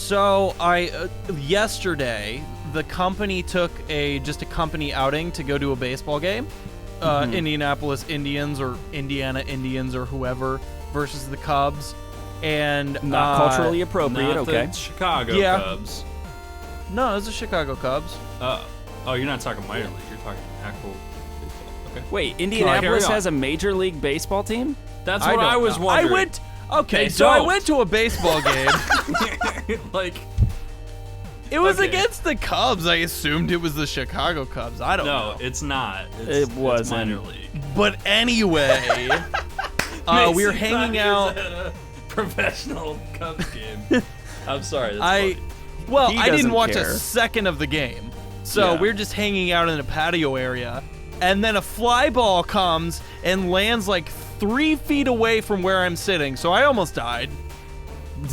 So yesterday the company took just a company outing to go to a baseball game. Indianapolis Indians or Indiana Indians or whoever versus the Cubs. And not culturally appropriate, not okay. The Chicago Cubs. No, it was the Chicago Cubs. Oh, you're not talking minor league. You're talking actual baseball. Okay. Wait, Indianapolis has a major league baseball team? That's what I was wondering. I went to a baseball game. It was against the Cubs. I assumed it was the Chicago Cubs. I don't know. No, it's not. It wasn't. It's minor league. But anyway, we were hanging out. At a professional Cubs game. I'm sorry. That's funny. I didn't watch a second of the game. So we're just hanging out in a patio area. And then a fly ball comes and lands like 3 feet away from where I'm sitting. So I almost died.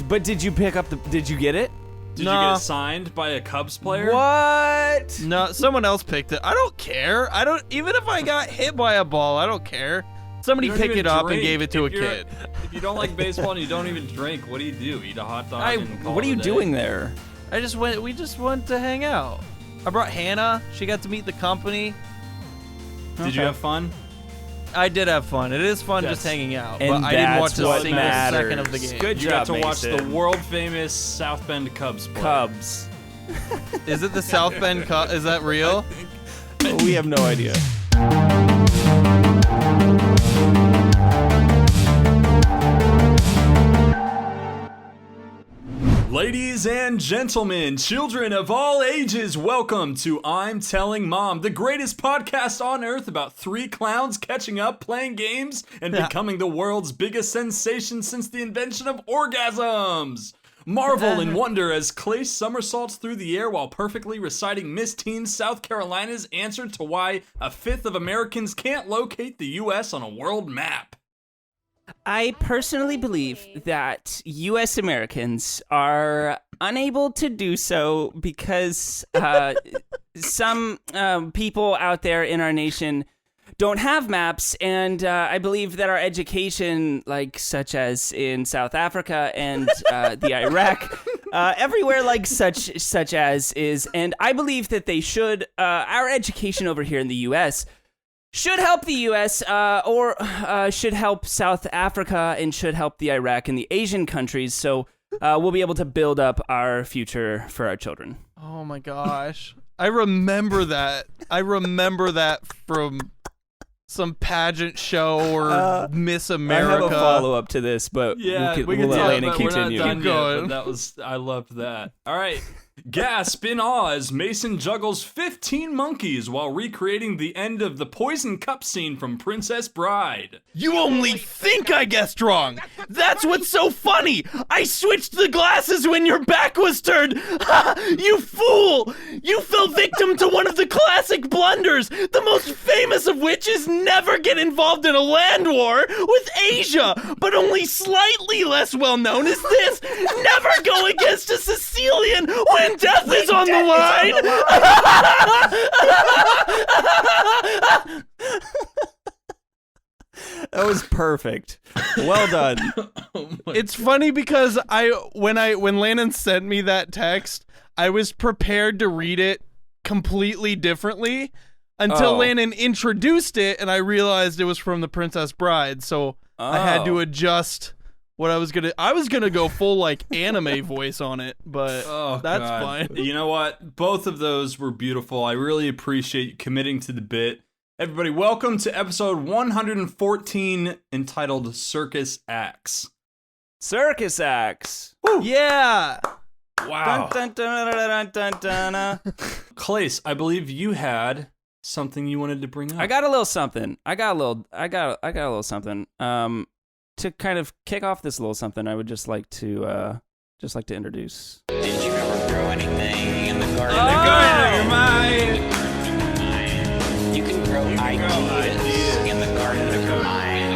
But did you did you get it? Did you get signed by a Cubs player? What? No, someone else picked it. I don't care. Even if I got hit by a ball, I don't care. Somebody picked it up and gave it to a kid. If you don't like baseball and you don't even drink, what do you do? Eat a hot dog and call What are you doing there? We just went to hang out. I brought Hannah. She got to meet the company. Did you have fun? I did have fun. It is fun just hanging out, and but I didn't watch a what single second of the game. Good You job, got to watch Mason. the world-famous South Bend Cubs play. Cubs. Is it the South Bend Cubs? Is that real? We have no idea. Ladies and gentlemen, children of all ages, welcome to I'm Telling Mom, the greatest podcast on earth about 3 clowns catching up, playing games, and becoming the world's biggest sensation since the invention of orgasms. Marvel and wonder as Clase somersaults through the air while perfectly reciting Miss Teen South Carolina's answer to why 1/5 of Americans can't locate the U.S. on a world map. I personally believe that U.S. Americans are unable to do so because some people out there in our nation don't have maps, and I believe that our education, such as in South Africa and the Iraq, everywhere such as is, and I believe that they should, our education over here in the U.S. should help the U.S. Or should help South Africa and should help the Iraq and the Asian countries, so we'll be able to build up our future for our children. Oh my gosh. I remember that. From some pageant show or Miss America. I have a follow-up to this, but we'll let Landon continue. We're not done yet, but I loved that. All right. Gasp in awe as Mason juggles 15 monkeys while recreating the end of the poison cup scene from Princess Bride. You only think I guessed wrong. That's what's so funny. I switched the glasses when your back was turned. You fool. You fell victim to one of the classic blunders, the most famous of which is never get involved in a land war with Asia, but only slightly less well known is this: never go against a Sicilian when death is on the line. That was perfect. Well done. It's funny because when Landon sent me that text, I was prepared to read it completely differently until Landon introduced it, and I realized it was from The Princess Bride. So I had to adjust what I was gonna go full anime voice on it, but that's fine. You know what? Both of those were beautiful. I really appreciate you committing to the bit. Everybody, welcome to episode 114, entitled Circus Acts. Circus Acts. Woo. Yeah. Wow. Dun, dun, dun, dun, dun, dun, dun. Clase, I believe you had something you wanted to bring up. I got a little something. I got a little something. To kind of kick off this little something, I would just like to introduce. Did you ever grow anything in the garden? In the garden of your mind. You can grow ideas in the garden of your mind.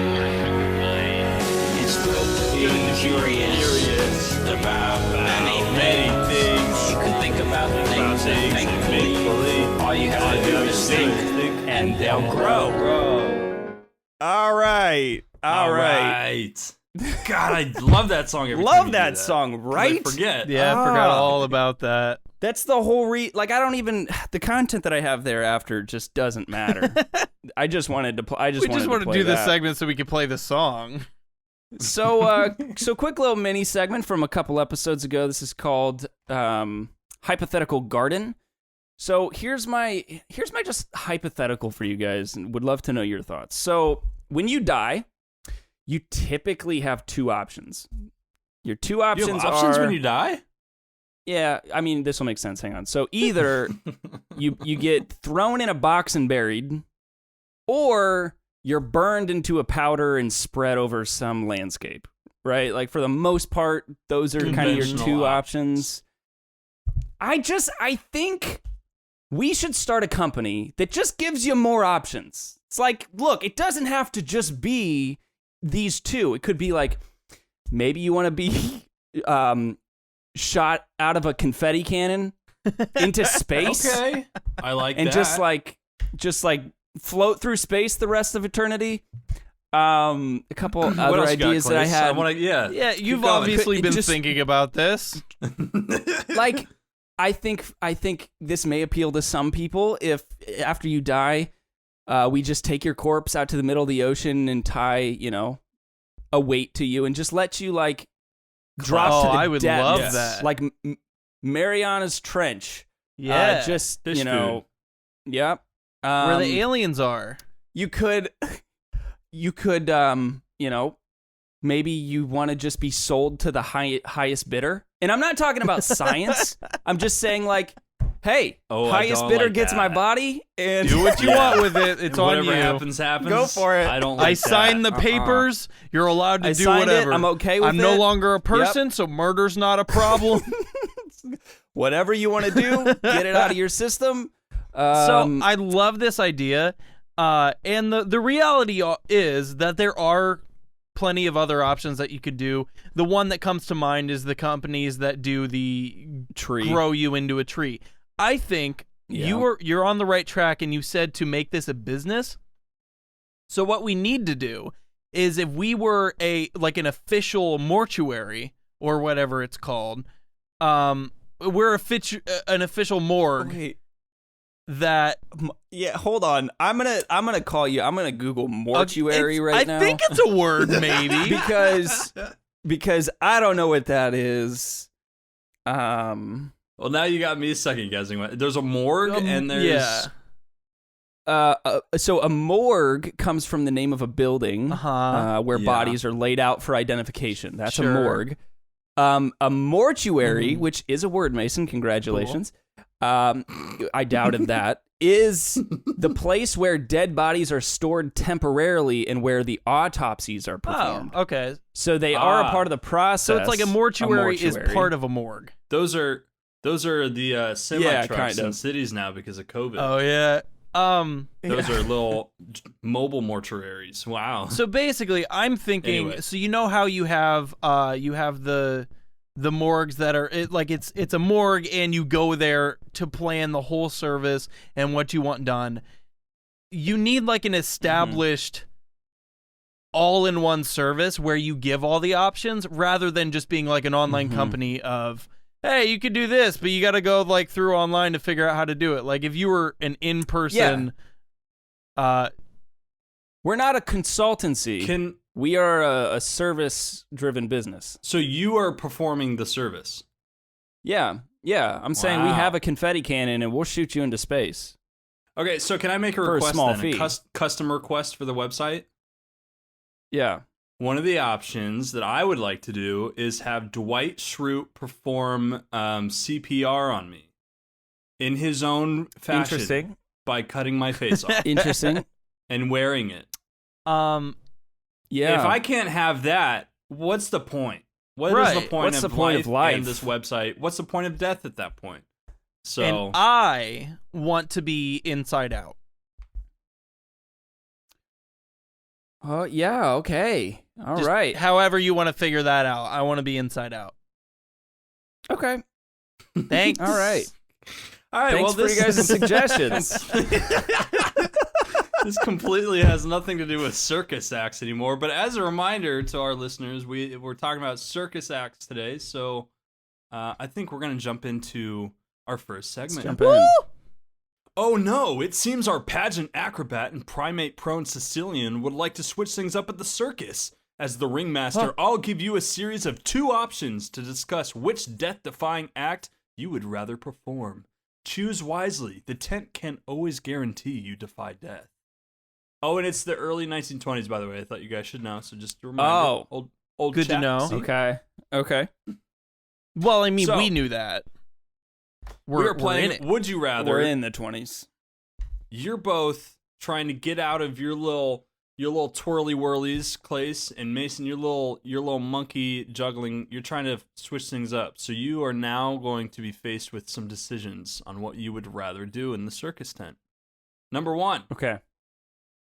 It's good to be curious about many things. You can think about things and make believe. All you gotta do is think, and they'll grow. All right. God, I love that song. Every time Love you do that song, 'Cause right? I forget. Yeah, I forgot all about that. That's the whole like I don't even the content that I have thereafter just doesn't matter. I just wanted to play. We just want to do this segment so we can play the song. So quick little mini segment from a couple episodes ago. This is called Hypothetical Garden. So here's my just hypothetical for you guys, and would love to know your thoughts. So when you die, you typically have two options. Your two options, You have options are when you die? Yeah, I mean this will make sense. Hang on. So either you get thrown in a box and buried, or you're burned into a powder and spread over some landscape. Right? Like for the most part, those are kind of your two options. I think we should start a company that just gives you more options. It's like, look, it doesn't have to just be these two. It could be like, maybe you want to be shot out of a confetti cannon into space. Okay. I like and that. just like float through space the rest of eternity. A couple What other else you got, ideas that I Clase? had. Yeah, you've going. obviously been Just- thinking about this. Like, I think this may appeal to some people if after you die, we just take your corpse out to the middle of the ocean and tie, a weight to you and just let you like drop to the I would depths, love that. like Mariana's Trench. Yeah, Just Fish food. Yep. where the aliens are. You could, maybe you want to just be sold to the highest bidder. And I'm not talking about science. I'm just saying, like, hey, I highest don't bidder like gets that. my body, and Do what you want with it. It's on Whatever you. happens. Go for it. I don't like I signed that. the papers. You're allowed to I do signed whatever. it. I'm okay with I'm it. no longer a person, so murder's not a problem. Whatever you want to do, get it out of your system. So I love this idea, and the reality is that there are plenty of other options that you could do. The one that comes to mind is the companies that do the Tree. grow you into a tree. I think you're on the right track, and you said to make this a business. So what we need to do is, if we were an official mortuary or whatever it's called, we're an official morgue. Wait. That Yeah, hold on. I'm gonna call you. I'm gonna Google mortuary right now. I think it's a word, maybe. because I don't know what that is. Well, now you got me second guessing. There's a morgue and there's So a morgue comes from the name of a building where Yeah. bodies are laid out for identification. That's Sure. a morgue. A mortuary, which is a word, Mason. Congratulations. I doubted that. Is the place where dead bodies are stored temporarily and where the autopsies are performed. Oh, okay. So they are a part of the process. So it's like a mortuary is part of a morgue. those are the semi Yeah, trucks kind in of. cities now because of COVID. Oh yeah. Those are little mobile mortuaries. Wow. So basically, I'm thinking. Anyway. So you know how you have the morgues that are it's a morgue, and you go there to plan the whole service and what you want done. You need like an established all-in-one service where you give all the options, rather than just being like an online company of, hey, you could do this, but you got to go like through online to figure out how to do it. Like if you were an in-person, we're not a consultancy. We are a service-driven business. So you are performing the service. Yeah. I'm saying we Wow. have a confetti cannon and we'll shoot you into space. Okay, so can I make a For a request small then? fee. Custom request for the website? Yeah. One of the options that I would like to do is have Dwight Schrute perform CPR on me in his own fashion. Interesting. By cutting my face off Interesting. and wearing it. Yeah. If I can't have that, what's the point? What is the Right. point, What's of, the point life of life? and this website? What's the point of death at that point? So and I want to be Inside Out. Oh, yeah, okay. All right. Just however you want to figure that out. I want to be Inside Out. Okay. Thanks. All right. all right, Thanks well, for you guys' suggestions. This completely has nothing to do with circus acts anymore. But as a reminder to our listeners, we're talking about circus acts today. So I think we're going to jump into our first segment. Jump in. Oh no, it seems our pageant acrobat and primate-prone Sicilian would like to switch things up at the circus. As the ringmaster, I'll give you a series of 2 options to discuss which death-defying act you would rather perform. Choose wisely. The tent can't always guarantee you defy death. Oh, and it's the early 1920s, by the way. I thought you guys should know, so just a reminder. Old good to chat. know. See? Okay. Well, I mean, So- we knew that. We're playing in it. Would You Rather. We're in the 20s. You're both trying to get out of your little twirly whirlies, Clase, and Mason, your little monkey juggling. You're trying to switch things up. So you are now going to be faced with some decisions on what you would rather do in the circus tent. Number 1. Okay.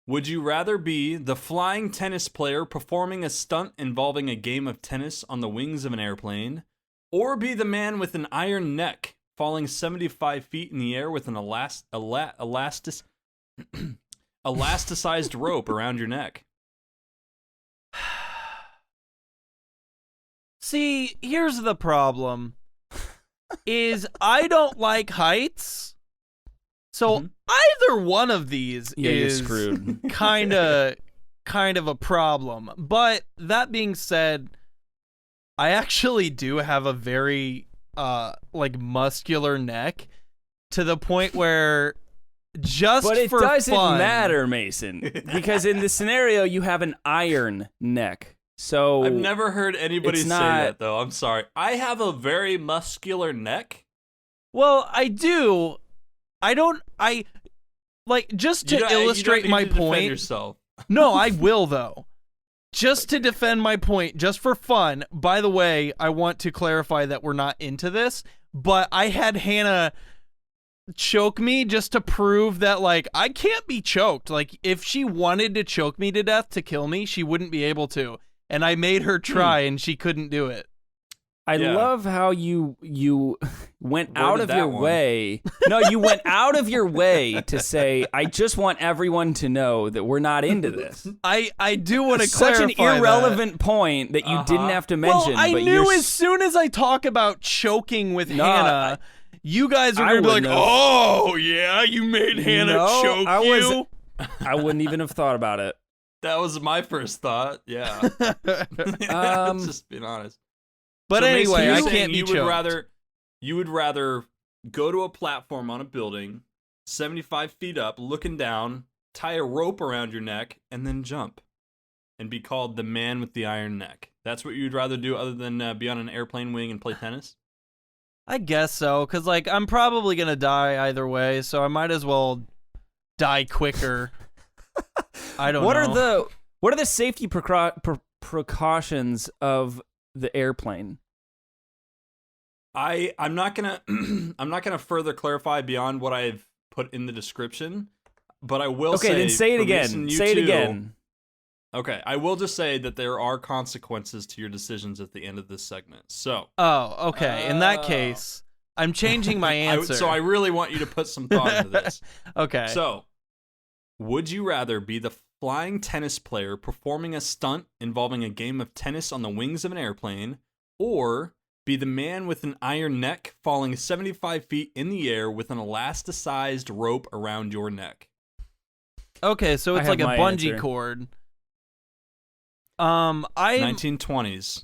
Would you rather be the flying tennis player performing a stunt involving a game of tennis on the wings of an airplane, or be the man with an iron neck falling 75 feet in the air with an elasticized rope around your neck? See, here's the problem. Is I don't like heights. So either one of these Yeah, you're is screwed. kind of a problem. But that being said, I actually do have a very muscular neck to the point where just But it for doesn't fun, matter, Mason, because in the scenario you have an iron neck. So I've never heard anybody it's say not- that, though. I'm sorry. I have a very muscular neck. Well, I do. Just to illustrate my Defend point. yourself. No, I will though. Just to defend my point, just for fun. By the way, I want to clarify that we're not into this, but I had Hannah choke me just to prove that, I can't be choked. If she wanted to choke me to death to kill me, she wouldn't be able to. And I made her try, and she couldn't do it. I Yeah. love how you went Where out did of that your one? way. No, you went out of your way to say, I just want everyone to know that we're not into this. I do want to Such clarify an that. irrelevant point that you didn't have to mention. Well, I but knew you're as soon as I talk about choking with No, Hannah, you guys are I going to be like, wouldn't have. oh, yeah, you made Hannah No, choke I you. I wouldn't even have thought about it. That was my first thought. Yeah. Just being honest. But So, Mason, anyway, you're I saying can't be choked. You would rather go to a platform on a building, 75 feet up, looking down, tie a rope around your neck, and then jump, and be called the man with the iron neck. That's what you'd rather do, other than be on an airplane wing and play tennis? I guess so, because, I'm probably going to die either way, so I might as well die quicker. I don't know. What are the safety precautions of the airplane? I'm not gonna further clarify beyond what I've put in the description, but I will say. Okay, then say it for again. Mason, you Say it two- again. Okay, I will just say that there are consequences to your decisions at the end of this segment. So, Oh, okay. In that case, I'm changing my answer. I really want you to put some thought into this. Okay. So, would you rather be the flying tennis player performing a stunt involving a game of tennis on the wings of an airplane, or be the man with an iron neck falling 75 feet in the air with an elasticized rope around your neck? Okay, so I it's have like a my bungee answer. cord. 1920s.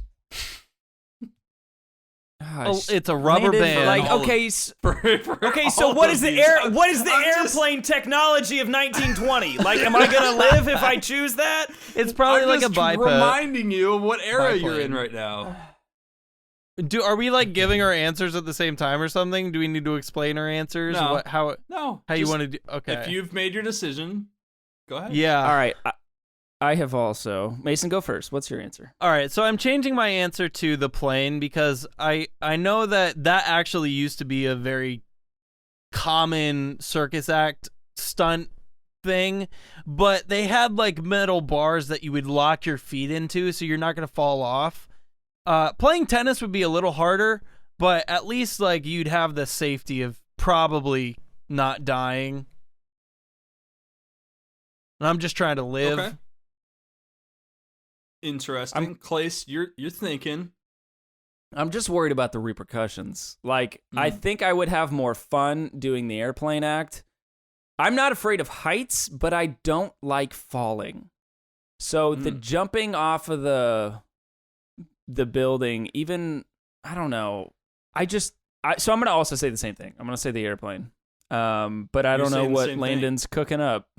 It's a rubber band. Okay, Okay, so what is the airplane technology of 1920? Am I gonna live if I choose that? It's probably I'm like a just biped. reminding you of what era you're in Biplane. right now. Are we giving our answers at the same time or something? Do we need to explain our answers? No. How No. you just want to do? Okay. If you've made your decision, go ahead. Yeah. All right, I have also. Mason, go first. What's your answer? All right, so I'm changing my answer to the plane because I know that actually used to be a very common circus act stunt thing, but they had metal bars that you would lock your feet into so you're not going to fall off. Playing tennis would be a little harder, but at least you'd have the safety of probably not dying. And I'm just trying to live. Okay. Interesting. Clase, you're thinking. I'm just worried about the repercussions. Like, I think I would have more fun doing the airplane act. I'm not afraid of heights, but I don't like falling. So the jumping off of the building, even, I don't know. So I'm going to also say the same thing. I'm going to say the airplane. But I don't know what Landon's cooking up.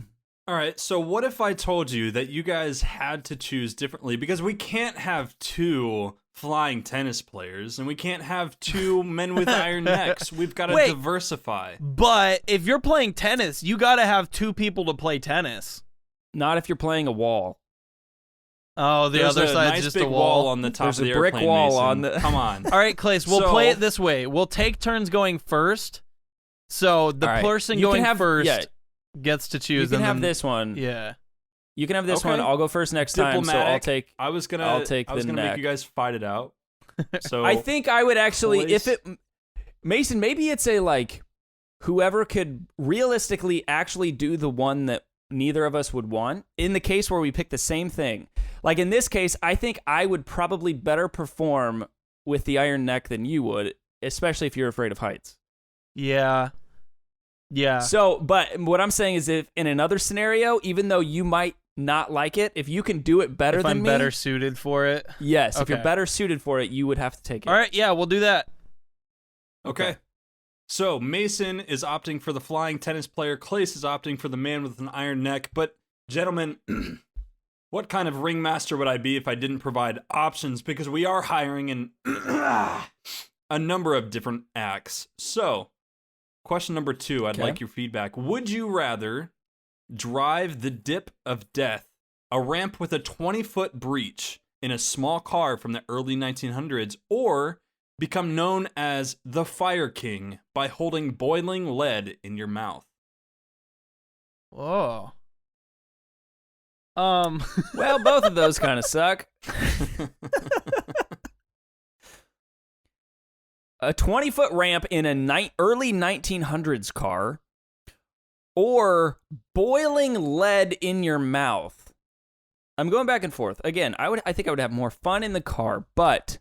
All right, so what if I told you that you guys had to choose differently? Because we can't have 2 flying tennis players, and we can't have 2 men with iron necks. We've got to diversify. But if you're playing tennis, you got to have 2 people to play tennis. Not if you're playing a wall. Oh, the There's other a side's nice just big a wall. on the top There's of the a brick airplane, wall Mason. on the. Come on. All right, Clase, we'll play it this way. We'll take turns going first. So the person going first gets to choose. You can have this one. Yeah. You can have this one. I'll go first next time. So I'll take. I was gonna make neck. you guys fight it out. So I think I would actually, Mason, maybe it's a like, whoever could realistically actually do the one that neither of us would want. In the case where we pick the same thing, like in this case, I think I would probably better perform with the iron neck than you would, especially if you're afraid of heights. Yeah. Yeah. So, but what I'm saying is, if in another scenario, even though you might not like it, if you can do it better if than I'm me, better suited for it. Yes, Okay. if you're better suited for it, you would have to take it. All right, yeah, we'll do that. Okay. So Mason is opting for the flying tennis player. Clase is opting for the man with an iron neck. But gentlemen, what kind of ringmaster would I be if I didn't provide options? Because we are hiring a number of different acts. So, question number 2, I'd like your feedback. Would you rather drive the dip of death, a ramp with a 20-foot breach in a small car from the early 1900s, or become known as the Fire King by holding boiling lead in your mouth? Whoa. Well, both of those kind of suck. A 20-foot ramp in a early 1900s car, or boiling lead in your mouth. I'm going back and forth. Again, I think I would have more fun in the car, but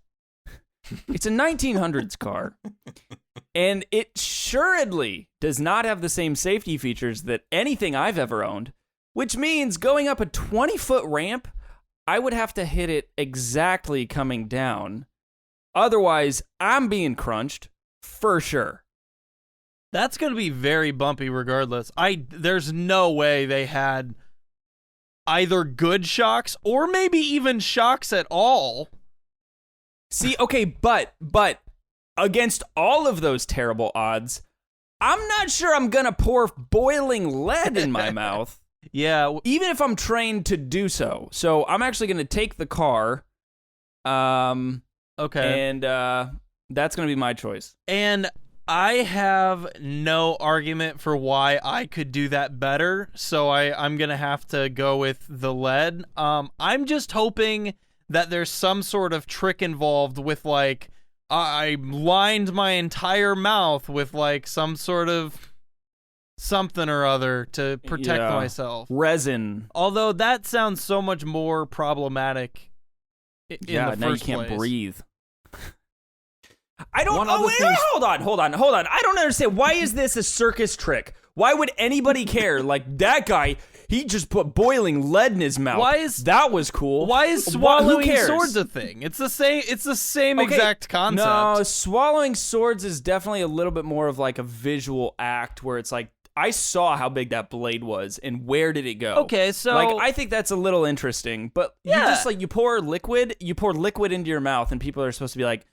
it's a 1900s car, and it assuredly does not have the same safety features that anything I've ever owned, which means going up a 20-foot ramp, I would have to hit it exactly coming down. Otherwise, I'm being crunched for sure. That's going to be very bumpy regardless. There's no way they had either good shocks or maybe even shocks at all. See, okay, but against all of those terrible odds, I'm not sure I'm going to pour boiling lead in my mouth. Yeah. Even if I'm trained to do so. So I'm actually going to take the car. Okay. And that's going to be my choice. And I have no argument for why I could do that better, so I'm going to have to go with the lead. I'm just hoping that there's some sort of trick involved with, like, I lined my entire mouth with, like, some sort of something or other to protect myself. Resin. Although that sounds so much more problematic in the first now you can't place. breathe. I don't. Hold on. I don't understand. Why is this a circus trick? Why would anybody care? Like, that guy, he just put boiling lead in his mouth. That was cool. Why is swallowing swords a thing? It's the same exact concept. No, swallowing swords is definitely a little bit more of like a visual act where it's like, I saw how big that blade was and where did it go. Okay, so like, I think that's a little interesting, but you just like, you pour liquid into your mouth and people are supposed to be like,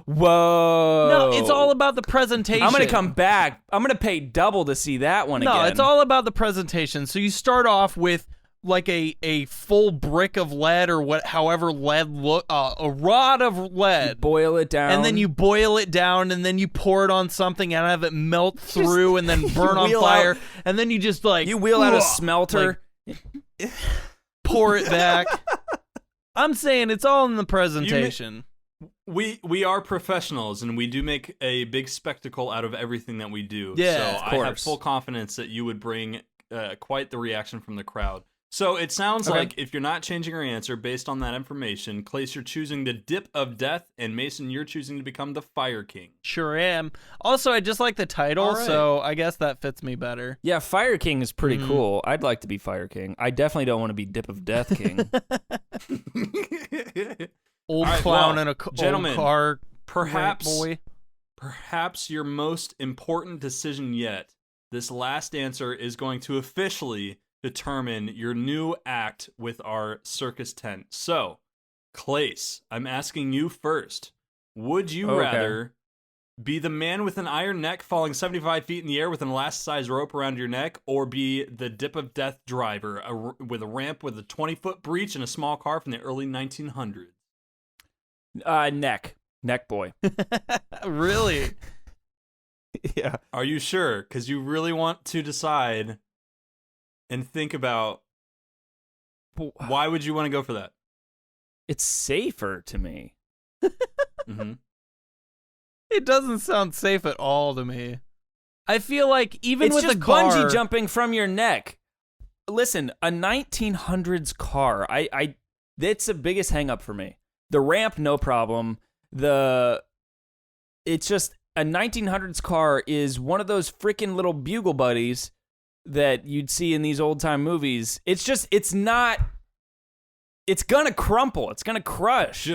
whoa. No, it's all about the presentation. I'm going to come back. I'm going to pay double to see that one again. No, it's all about the presentation. So you start off with like a full brick of lead or however lead look, a rod of lead. You boil it down. And then you boil it down and then you pour it on something and have it melt through and then burn on fire. And then you just like... You wheel out a smelter. Like, pour it back. I'm saying it's all in the presentation. We are professionals and we do make a big spectacle out of everything that we do. Yeah, so of I course. have full confidence that you would bring quite the reaction from the crowd. So it sounds Okay. like if you're not changing your answer based on that information, Clase, you're choosing the dip of death, and Mason, you're choosing to become the Fire King. Sure am. Also, I just like the title, All right. so I guess that fits me better. Yeah, Fire King is pretty cool. I'd like to be Fire King. I definitely don't want to be Dip of Death King. Old All right, clown well, in a gentlemen, old car. Perhaps, boy. perhaps your most important decision yet. This last answer is going to officially determine your new act with our circus tent. So, Clase, I'm asking you first. Would you Okay. rather be the man with an iron neck falling 75 feet in the air with an elasticized rope around your neck, or be the dip of death driver with a ramp with a 20-foot breach in a small car from the early 1900s? Neck boy. Really? Yeah. Are you sure? Because you really want to decide and think about why would you want to go for that? It's safer to me. Mm-hmm. It doesn't sound safe at all to me. I feel like even It's with just a car, bungee jumping from your neck. Listen, a 1900s car, that's the biggest hang up for me. The ramp, no problem. It's just a 1900s car is one of those freaking little bugle buddies that you'd see in these old time movies. It's gonna crumple. It's gonna crush.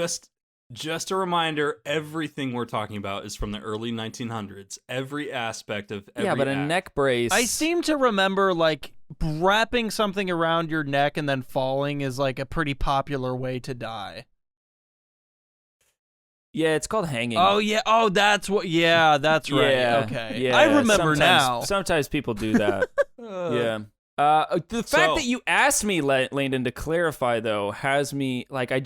Just a reminder, everything we're talking about is from the early 1900s. Every aspect of every Yeah, but a act. neck brace. I seem to remember like wrapping something around your neck and then falling is like a pretty popular way to die. Yeah, it's called hanging. Oh yeah. Oh, that's what. Yeah, that's right. Yeah, Okay. yeah, I remember now. Sometimes people do that. Yeah. The fact that you asked me, Landon, to clarify though has me like I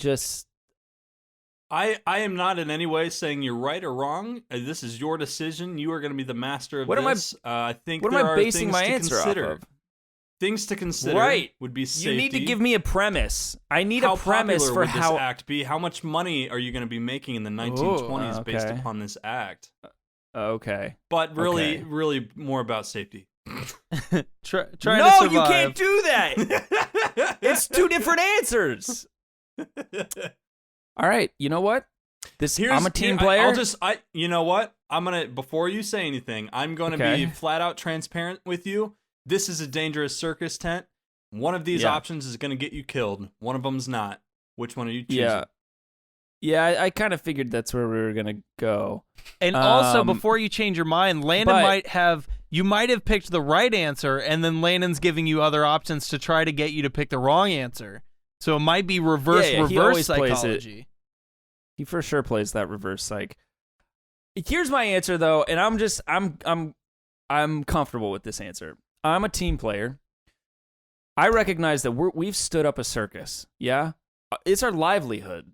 am not in any way saying you're right or wrong. This is your decision. You are going to be the master of What am I- this. I think what there am I are basing things my to answer off consider. of? Things to consider Right. would be safety. You need to give me a premise. I need how a premise popular for would how. this act be? How much money are you going to be making in the 1920s based okay. upon this act? Okay. But really, Okay. really more about safety. Trying to No, survive. you can't do that. It's two different answers. All right. You know what? I'm a team player. You know what? Before you say anything, I'm going to Okay. be flat out transparent with you. This is a dangerous circus tent. One of these Yeah. options is going to get you killed. One of them's not. Which one are you choosing? Yeah. Yeah, I kind of figured that's where we were going to go. And also, Um, before you change your mind, Landon but- you might have picked the right answer, and then Landon's giving you other options to try to get you to pick the wrong answer. So it might be reverse Yeah, he always plays it. psychology. He for sure plays that reverse psych. Here's my answer though, and I'm comfortable with this answer. I'm a team player. I recognize that we've stood up a circus. Yeah? It's our livelihood.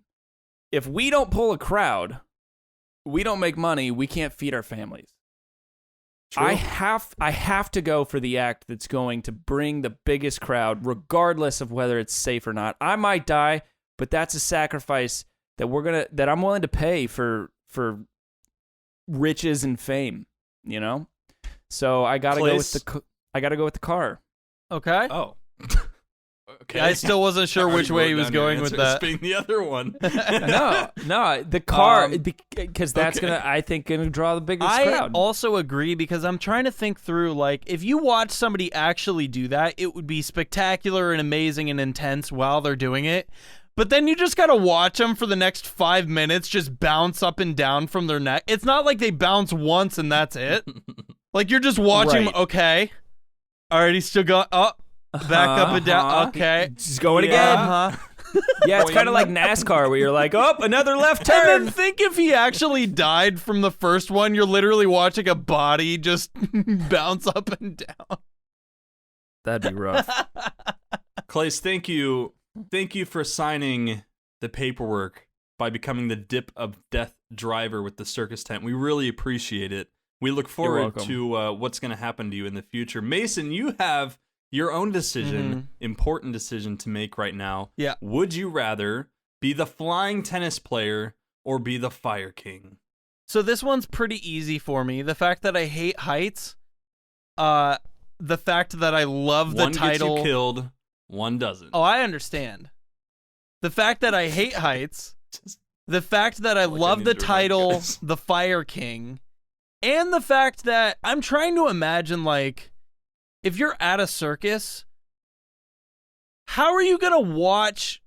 If we don't pull a crowd, we don't make money, we can't feed our families. True. I have to go for the act that's going to bring the biggest crowd, regardless of whether it's safe or not. I might die, but that's a sacrifice that I'm willing to pay for riches and fame, you know? So I gotta go with the car. Okay. Oh. Okay. I still wasn't sure which way he was going with that. Being the other one. No, the car because that's okay. gonna draw the biggest I crowd. also agree because I'm trying to think through, like, if you watch somebody actually do that, it would be spectacular and amazing and intense while they're doing it. But then you just gotta watch them for the next 5 minutes just bounce up and down from their neck. It's not like they bounce once and that's it. Like, you're just watching, Right. okay. Already still going, back up and down, okay. Just going Yeah. again. Yeah, it's kind of like NASCAR where you're like, oh, another left And turn. then think if he actually died from the first one, you're literally watching a body just bounce up and down. That'd be rough. Clase, thank you. Thank you for signing the paperwork by becoming the dip of death driver with the circus tent. We really appreciate it. We look forward welcome. to what's going to happen to you in the future. Mason, you have your own decision, important decision to make right now. Yeah. Would you rather be the flying tennis player or be the fire king? So this one's pretty easy for me. The fact that I hate heights, the fact that I love the One title. gets you killed. one doesn't. Oh, I understand. The fact that I hate heights, the fact that I love the title, The Fire King, and the fact that I'm trying to imagine, like, if you're at a circus, how are you gonna watch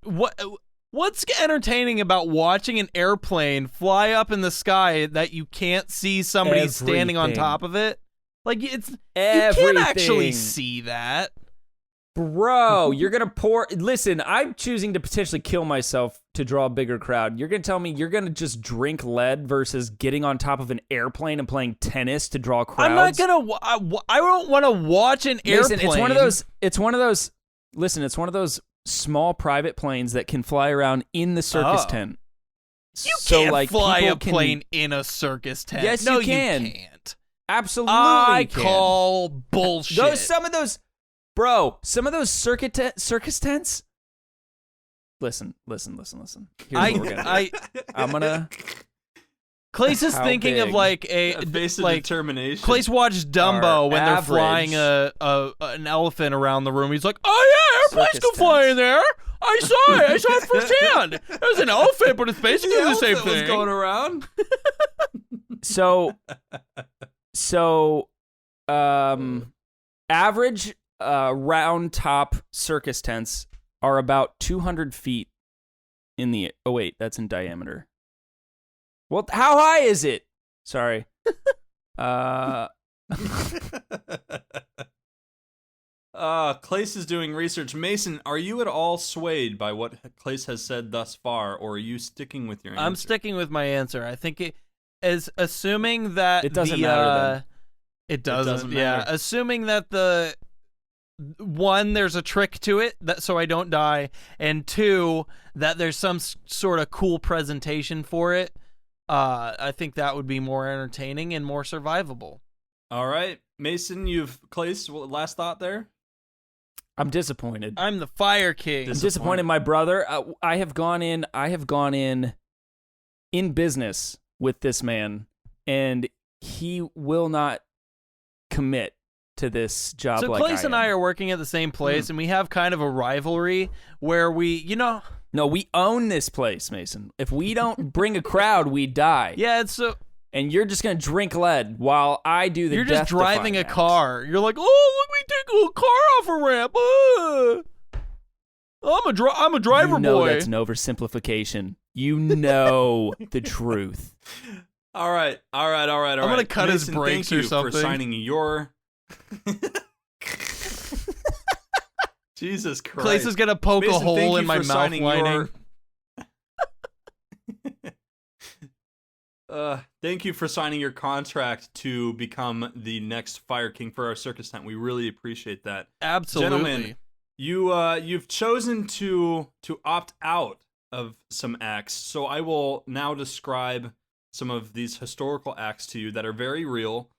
what's entertaining about watching an airplane fly up in the sky that you can't see somebody standing on top of it? Like, you can't actually see that. Bro, you're going to listen, I'm choosing to potentially kill myself to draw a bigger crowd. You're going to tell me you're going to just drink lead versus getting on top of an airplane and playing tennis to draw crowds? I'm not going to, I don't want to watch an airplane. It's one of those small private planes that can fly around in the circus tent. You can't fly a plane in a circus tent. Yes, no, you can. You can't. Absolutely I can. call bullshit. Some of those circus tents. Listen. Here's what we're gonna do. I'm gonna. Clase is thinking big? of like A face of determination. Clase watched Dumbo when they're flying an elephant around the room. He's like, "Oh yeah, airplanes can fly in there. I saw it firsthand. It was an elephant, but it's basically the same thing." Was going around. Average round top circus tents are about 200 feet in the. Oh wait, that's in diameter. Well, how high is it? Sorry. Clase is doing research. Mason, are you at all swayed by what Clase has said thus far, or are you sticking with your answer? I'm sticking with my answer. I think it is assuming that it doesn't matter. Then. It doesn't. matter. Assuming that there's a trick to it, so I don't die, and two, that there's some sort of cool presentation for it. I think that would be more entertaining and more survivable. All right, Mason, Clase, last thought there? I'm disappointed. I'm the Fire King. I'm disappointed, my brother. I have gone in business with this man, and he will not commit to this job. So like Clase and I are working at the same place, and we have kind of a rivalry where No, we own this place, Mason. If we don't bring a crowd, we die. Yeah, it's so. And you're just gonna drink lead while I do the. You're just driving a act. car. You're like, oh, let me take a car off a ramp. I'm a driver you know boy. That's an oversimplification. You know the truth. All right. I'm gonna cut his brakes or something. For signing your. Jesus Christ. Clase is gonna poke Mason, a hole in my mouth lining. Thank you for signing your contract to become the next Fire King for our circus tent. We really appreciate that. Absolutely. Gentlemen, you've chosen to opt out of some acts, so I will now describe some of these historical acts to you that are very real.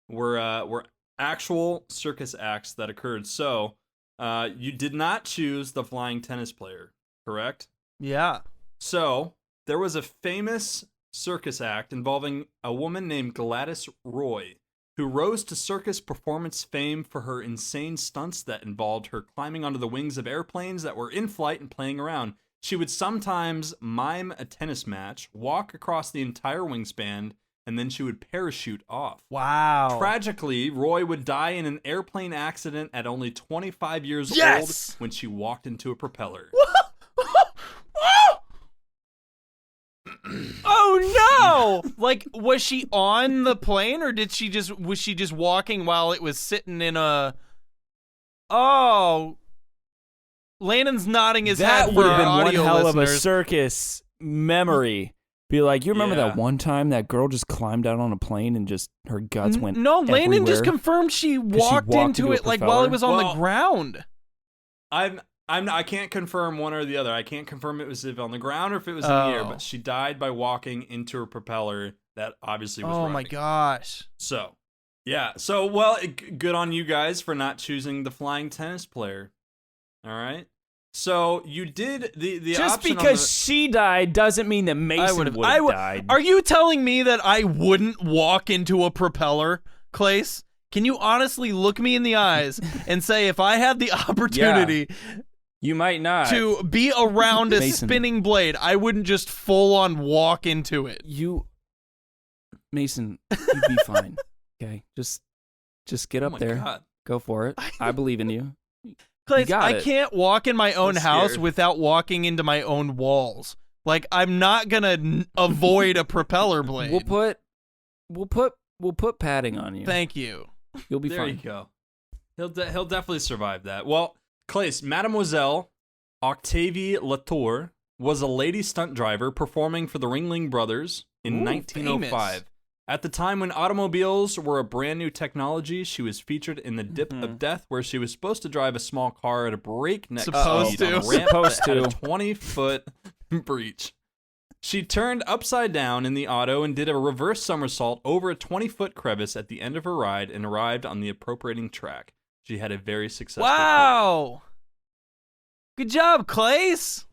Were actual circus acts that occurred. So, you did not choose the flying tennis player, correct? Yeah. So, there was a famous circus act involving a woman named Gladys Roy, who rose to circus performance fame for her insane stunts that involved her climbing onto the wings of airplanes that were in flight and playing around. She would sometimes mime a tennis match, walk across the entire wingspan, and then she would parachute off. Wow. Tragically, Roy would die in an airplane accident at only 25 years old when she walked into a propeller. Oh no! Like, was she on the plane, or was she just walking while it was sitting in a? Oh, Landon's nodding his head. That would have been one audio hell of a listeners. circus memory. Be like, you remember that one time that girl just climbed out on a plane and just her guts went No, Landon everywhere? just confirmed she walked into it like while it was on the ground. I can't confirm one or the other. I can't confirm it was on the ground or if it was in the air, but she died by walking into a propeller that obviously was running. Oh my gosh. So, yeah. So, well, good on you guys for not choosing the flying tennis player. All right. So, you did the just option because she died doesn't mean that Mason would have died. Are you telling me that I wouldn't walk into a propeller, Clase? Can you honestly look me in the eyes and say if I had the opportunity You might not. to be around a Mason. spinning blade, I wouldn't just full on walk into it? Mason, you'd be fine. Okay, just get Oh up my there. God. Go for it. I believe in you. Clase, got I it. can't walk in my own I'm house scared. without walking into my own walls. Like, I'm not gonna avoid a propeller blade. We'll put padding on you. Thank you. You'll be There fine. you go. He'll definitely survive that. Well, Clase, Mademoiselle Octavie Latour was a lady stunt driver performing for the Ringling Brothers in Ooh, 1905. famous. At the time when automobiles were a brand new technology, she was featured in The Dip of Death, where she was supposed to drive a small car at a breakneck Supposed speed on a to. ramp Supposed that had a to. 20-foot breach. She turned upside down in the auto and did a reverse somersault over a 20-foot crevice at the end of her ride and arrived on the appropriating track. She had a very successful career. Wow. Good job, Clase.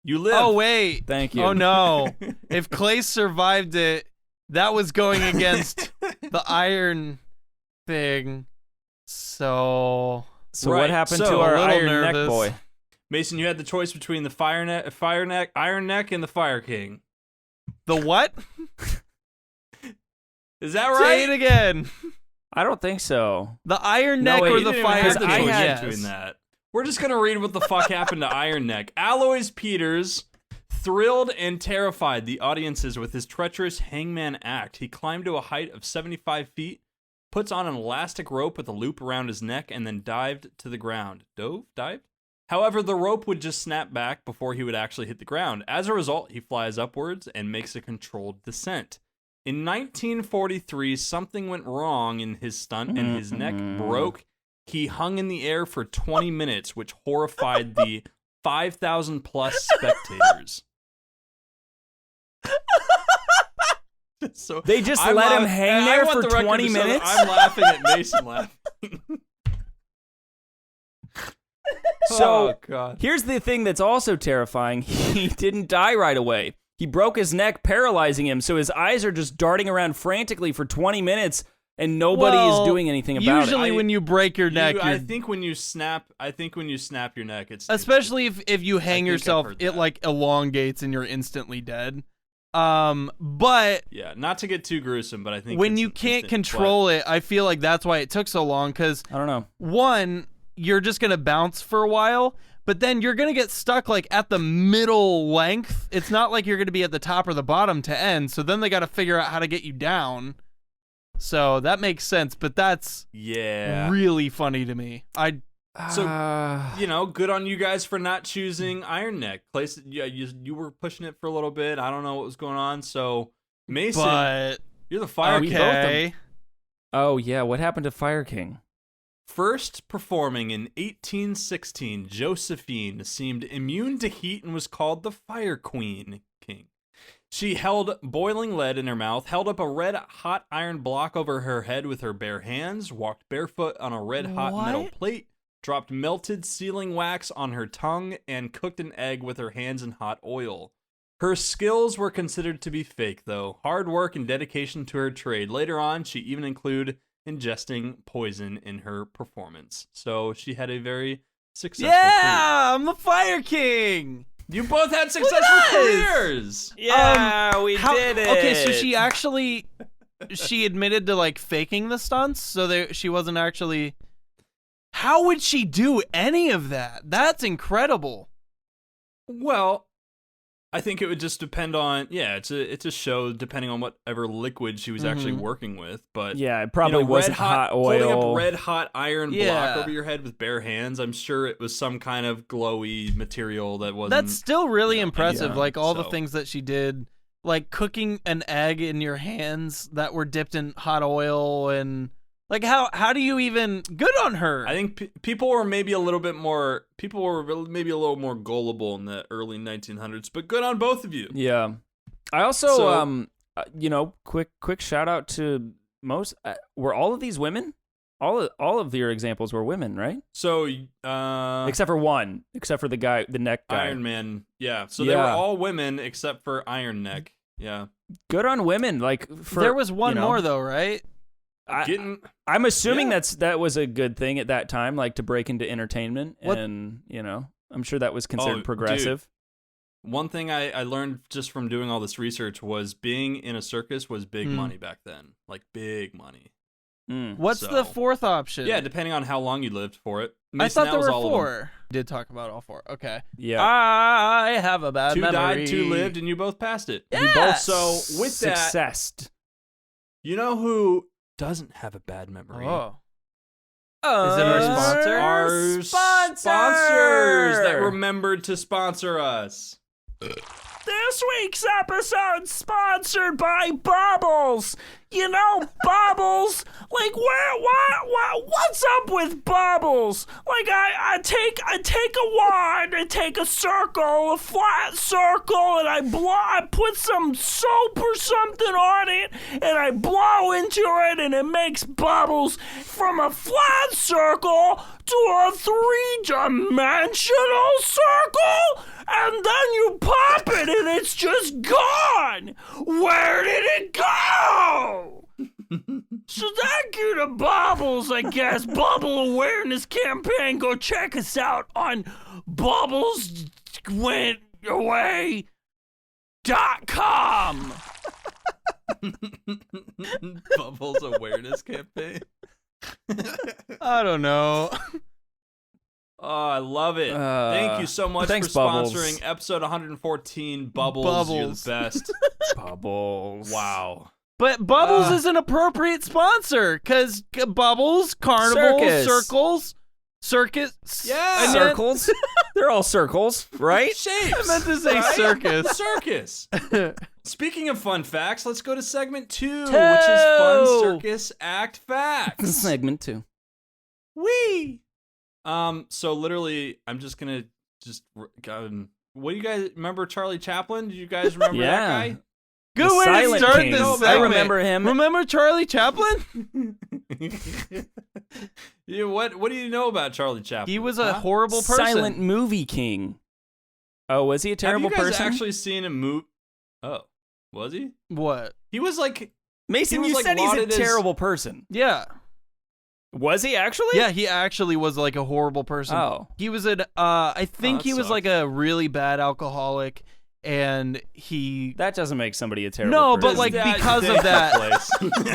You live. Oh, wait. Thank you. Oh, no. If Clase survived it, that was going against the iron thing. So So Right, what happened so, to a our little Iron Neck nervous. boy? Mason, you had the choice between the Iron Neck, and the Fire King. the what? Is that Say it right? again. I don't think so. The Iron No, Neck wait, or you the didn't even Fire have the King? choice Yes. between that. We're just gonna read what the fuck happened to Iron Neck. Alois Peters thrilled and terrified the audiences with his treacherous hangman act. He climbed to a height of 75 feet, puts on an elastic rope with a loop around his neck, and then dived to the ground. Dived? However, the rope would just snap back before he would actually hit the ground. As a result, he flies upwards and makes a controlled descent. In 1943, something went wrong in his stunt and his neck broke. He hung in the air for 20 minutes, which horrified the 5,000 plus spectators. So They just I'm let him laugh- hang I there want for the record 20 to show that minutes? I'm laughing at Mason laughing. So oh, God. here's the thing that's also terrifying. He didn't die right away. He broke his neck, paralyzing him, so his eyes are just darting around frantically for 20 minutes, and nobody Well, is doing anything about Usually it. when you break your neck, I you're, think when you snap your neck, it's especially if you hang think I've yourself, heard it that. like elongates and you're instantly dead. But yeah, not to get too gruesome, but I think when it's you an can't instant control it, I feel like that's why it took so long. Because I don't know. one, you're just gonna bounce for a while, but then you're gonna get stuck like at the middle length. It's not like you're gonna be at the top or the bottom to end. So then they got to figure out how to get you down. So that makes sense, but that's Yeah. really funny to me. So, you know, good on you guys for not choosing Iron Neck. Clase, yeah, you were pushing it for a little bit. I don't know what was going on. So, Mason, But you're the Fire King. okay. Oh, yeah, what happened to Fire King? First performing in 1816, Josephine seemed immune to heat and was called the Fire Queen King. She held boiling lead in her mouth, held up a red-hot iron block over her head with her bare hands, walked barefoot on a red-hot metal What? plate, dropped melted sealing wax on her tongue, and cooked an egg with her hands in hot oil. Her skills were considered to be fake, though. Hard work and dedication to her trade. Later on, she even included ingesting poison in her performance. So she had a very successful career. Yeah, I'm the Fire King. You both had at successful us! careers. Yeah, we did it. Okay, so she admitted to like faking the stunts, so she wasn't actually. How would she do any of that? That's incredible. Well, I think it would just depend on it's a show depending on whatever liquid she was actually working with. But Yeah, it probably wasn't hot holding oil. up red hot iron Yeah. block over your head with bare hands. I'm sure it was some kind of glowy material that wasn't. That's still really you know, impressive. yeah, Like all the so. things that she did, like cooking an egg in your hands that were dipped in hot oil, and like how do you even? Good on her. I think people were maybe a little more gullible in the early 1900s, but good on both of you. Yeah. I also, quick shout out to most, were all of these women? All of your examples were women, right? So, Except for one, except for the guy, the neck guy. Iron Man, yeah. So they were Yeah. all women except for Iron Neck, yeah. Good on women. Like, there was one you know, more though, right? I'm assuming Yeah. that was a good thing at that time, like to break into entertainment, and I'm sure that was considered progressive. Dude. One thing I learned just from doing all this research was being in a circus was big money back then, like big money. What's the fourth option? Yeah, depending on how long you lived for it. I Mason, thought that there was were all of them. 4. Did talk about all 4. Okay. Yeah. I have a bad 2 memory. died, 2 lived, and you both passed it. Yes! So with that, Successed. you know who doesn't have a bad memory? Oh. Is it our sponsor? Our sponsors that remembered to sponsor us. This week's episode sponsored by Bubbles. You know, Bubbles. Like, what's up with Bubbles? Like, I take a wand, I take a circle, a flat circle, and I put some soap or something on it, and I blow into it, and it makes bubbles from a flat circle to a 3-dimensional circle, and then you pop it, and it's just gone. Where did it go? So thank you to Bubbles, I guess. Bubble Awareness Campaign. Go check us out on bubbleswentaway.com. Bubbles awareness campaign. I don't know. Oh, I love it. Thank you so much thanks, for Bubbles. sponsoring episode 114. Bubbles, you're the best. Bubbles. Wow. But Bubbles is an appropriate sponsor because Bubbles, Carnival, Circus. Circles, Circus. Yeah. And then- Circles. They're all circles, right? Shapes. I meant to say circus. Circus. Speaking of fun facts, let's go to segment 2, which is fun circus act facts. Segment 2. Wee. So literally, I'm just gonna what do you guys remember? Charlie Chaplin? Do you guys remember that guy? Good The way to Silent start King. this I segment. remember him. Remember Charlie Chaplin? Yeah, what do you know about Charlie Chaplin? He was a horrible person. Silent movie king. Oh, was he a terrible Have you guys person? actually seen a movie? Oh, was he? What? He was like Mason, he was, you like, said he's a lauded as- terrible person. Yeah. Was he actually? Yeah, he actually was like a horrible person. Oh. He was I think that he was sucks. like a really bad alcoholic, and he That doesn't make somebody a terrible No, person. but like That- because of that, place.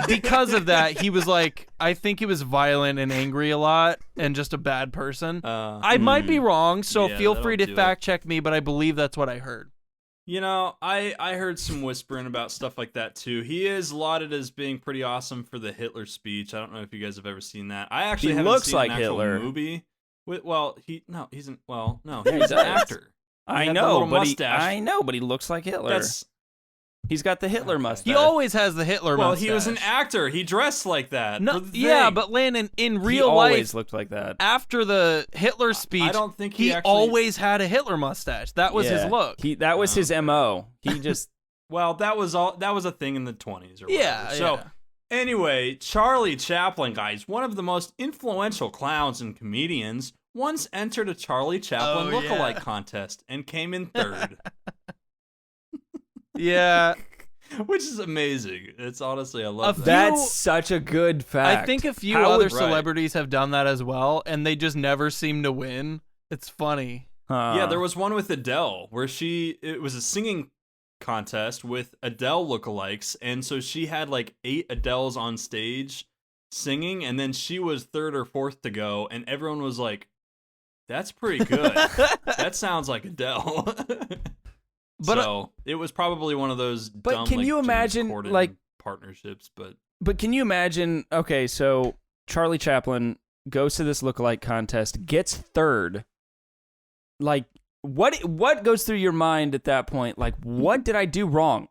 because of that, he was like, I think he was violent and angry a lot and just a bad person. I might be wrong, so Yeah, feel that'll free to do it. fact check me, but I believe that's what I heard. You know, I heard some whispering about stuff like that too. He is lauded as being pretty awesome for the Hitler speech. I don't know if you guys have ever seen that. I actually He haven't looks seen like an actual Hitler. movie. He's he he's an does. actor. I He had the know, little but mustache. he looks like Hitler. That's He's got the Hitler mustache. He always has the Hitler well, mustache. he was an actor. He dressed like that. No, for the yeah, thing. but Landon, in He real always life, looked like that. after the Hitler speech, I don't think he actually- always had a Hitler mustache. That was his Yeah. look. That was his MO. He just well, that was a thing in the 20s or Yeah, whatever. So yeah. anyway, Charlie Chaplin, guys, one of the most influential clowns and comedians, once entered a Charlie Chaplin Oh, lookalike yeah. contest and came in third. Yeah, Which is amazing. It's honestly, I love that. That's such a good fact. I think a few How other would- celebrities have done that as well, and they just never seem to win. It's funny. Yeah, there was one with Adele where it was a singing contest with Adele lookalikes, and so she had like 8 Adeles on stage singing, and then she was third or fourth to go, and everyone was like, "That's pretty good. That sounds like Adele." But, so it was probably one of those. But dumb, can like, you James imagine, Corden like- partnerships? But can you imagine? Okay, so Charlie Chaplin goes to this lookalike contest, gets third. Like, what goes through your mind at that point? Like, what did I do wrong?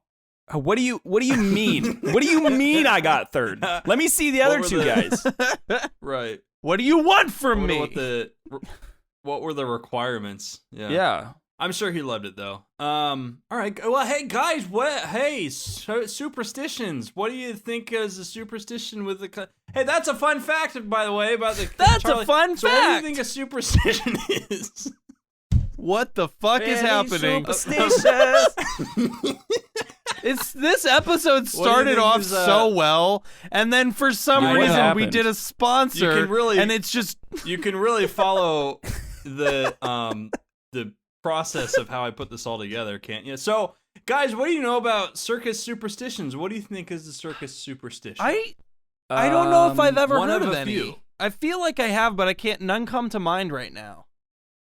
What do you mean? What do you mean I got third? Let me see the other were two the- guys. Right. What do you want I from wonder me? what were the requirements? Yeah. I'm sure he loved it though. All right. Well, hey guys, superstitions. What do you think is a superstition with the? Hey, that's a fun fact, by the way, about the. That's Charlie. a fun So what do you fact. think a superstition is? What the fuck is happening? Superstitious. This episode started off so well, and then for some what reason we happened? did a sponsor, and it's just You can really follow the process of how I put this all together, can't you? So, guys, what do you know about circus superstitions? What do you think is the circus superstition? I don't know if I've ever one heard of of a any. few. I feel like I have, but I can't. None come to mind right now.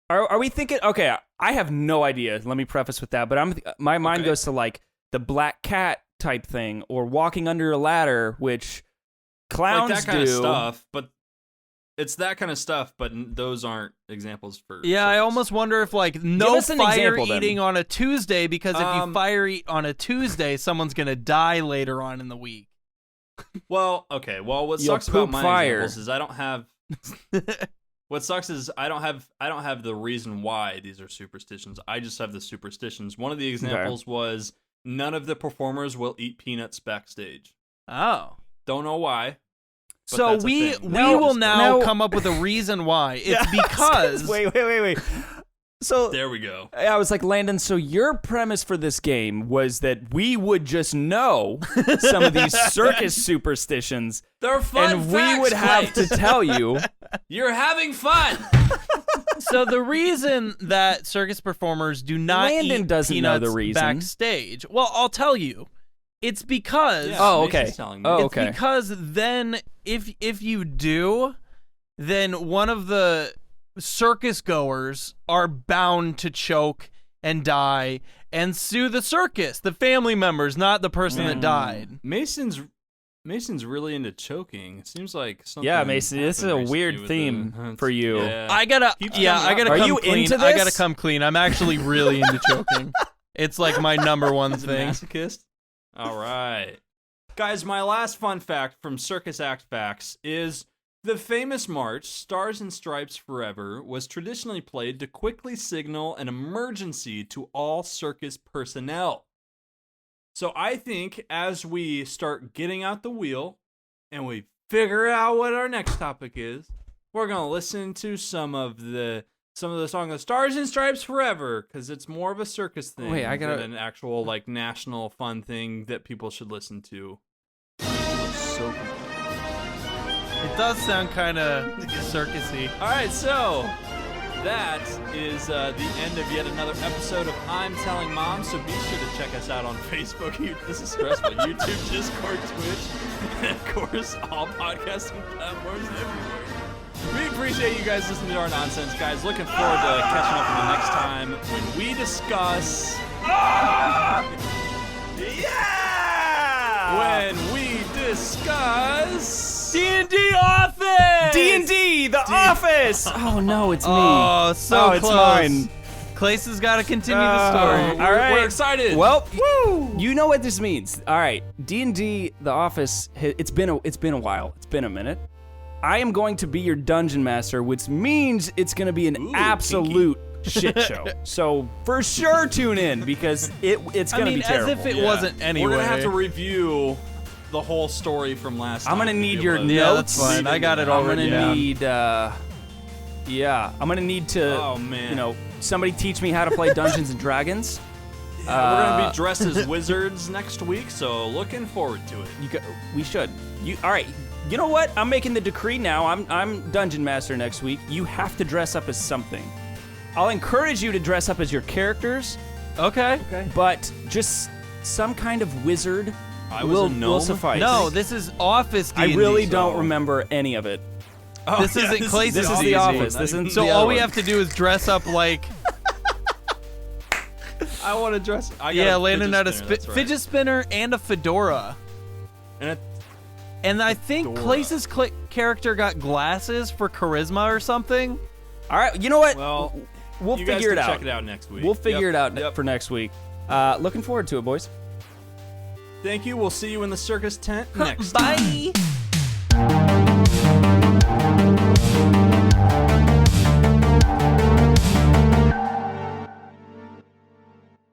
Are we thinking? Okay, I have no idea. Let me preface with that. But my mind goes to like the black cat type thing, or walking under a ladder, which clowns like that kind do. of stuff, but it's that kind of stuff, but those aren't examples for Yeah, I circus. almost wonder if like Give no us an fire example, then. eating on a Tuesday, because if you Um, fire eat on a Tuesday, someone's gonna die later on in the week. Well, okay. Well, what You'll sucks about poop my fire. examples is I don't have. What sucks is I don't have the reason why these are superstitions. I just have the superstitions. One of the examples was none of the performers will eat peanuts backstage. Oh. Don't know why. But So that's a we thing. will now No. come up with a reason why. It's because Wait. So There we go. I was like, Landon, so your premise for this game was that we would just know some of these circus superstitions, They're fun and facts, we would have Clay. to tell you. You're having fun. so the reason that circus performers do not Landon eat doesn't know peanuts the reason. backstage. Well, I'll tell you. It's because Yeah, Oh, Mason's okay. telling me. Oh, it's okay. because then if you do, then one of the circus goers are bound to choke and die and sue the circus, the family members, not the person that died. Mason's really into choking. It seems like something. Yeah, Mason, this is a happened weird recently theme with for you. Yeah. I gotta Keeps yeah, coming I up. gotta Are come you clean. into I gotta this? come clean. I'm actually really into choking. It's like my number one He's a thing. masochist. All right. Guys, my last fun fact from Circus Act Facts is the famous march, Stars and Stripes Forever, was traditionally played to quickly signal an emergency to all circus personnel. So I think as we start getting out the wheel and we figure out what our next topic is, we're going to listen to some of the song of Stars and Stripes Forever, because it's more of a circus thing Wait, I gotta- than an actual like national fun thing that people should listen to. So cool. It does sound kind of circusy. All right, so that is the end of yet another episode of I'm Telling Mom. So be sure to check us out on Facebook. This is stressful. YouTube, Discord, Twitch, and of course all podcasting platforms everywhere. We appreciate you guys listening to our nonsense, guys. Looking forward to catching up with you next time when we discuss. When we discuss D&D Office! D&D, The Office. Oh no, it's me. Oh, so Oh, it's close. mine. Clase has got to continue the story. All right. We're excited. Well, you know what this means. All right, D&D, The Office. It's been a while. It's been a minute. I am going to be your dungeon master, which means it's going to be an absolute shit show. So for sure, tune in because it's going to be terrible. as if it wasn't anyway. We're gonna have to review the whole story from last time. I'm gonna need your Yeah, notes. that's fine. I got it I'm already gonna down. need. I'm gonna need to. Oh, man. You know, somebody teach me how to play Dungeons and Dragons. We're gonna be dressed as wizards next week, so looking forward to it. We should. All right. You know what? I'm making the decree now. I'm dungeon master next week. You have to dress up as something. I'll encourage you to dress up as your characters, Okay. but just some kind of wizard I was a will gnome? suffice. No, this is Office D&D. I really don't so- remember any of it. Oh, This isn't Clase's This is D&D. The Office. This isn't So the all other we one. have to do is dress up like I want to dress. I got yeah, a Landon had a fidget spinner, that's right. fidget spinner and a fedora. And And I think Fedora. Clase's character got glasses for charisma or something. All right. You know what? well, we'll you guys figure can it out. check it out next week. We'll figure it out Yep. for next week. Looking forward to it, boys. Thank you. We'll see you in the circus tent next. Bye.